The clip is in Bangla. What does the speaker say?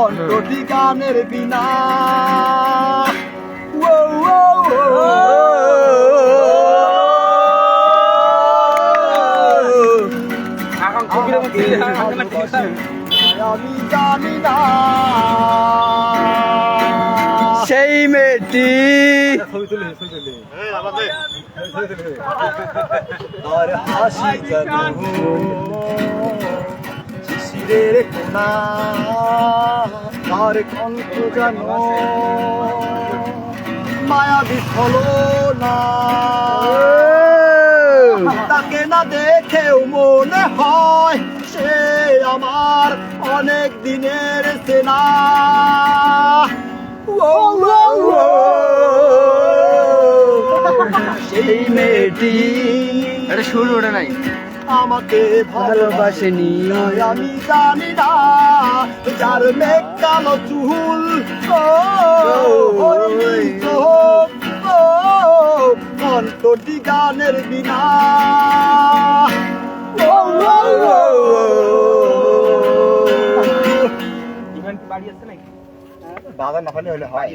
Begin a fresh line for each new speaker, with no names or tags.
কণ্ঠটি গানের বিনা আমি জানি না
সেই মেয়েটি
আর হাসি যেন শিশিরের কোনা আর কণ্ঠ যেন মায়াবী ছলনা তাকে না দেখেও মনে হয় সে আমার অনেক দিনের চেনা
সেই মেয়েটি এটা সুর ওঠে নাই
আমাকে
ভালোবাসেনি
আমি জানি না যার মেঘ কালো চুল কণ্ঠটি গানের বিনা
বাড়ি আসছে নাকি
বাবা না হলে হয়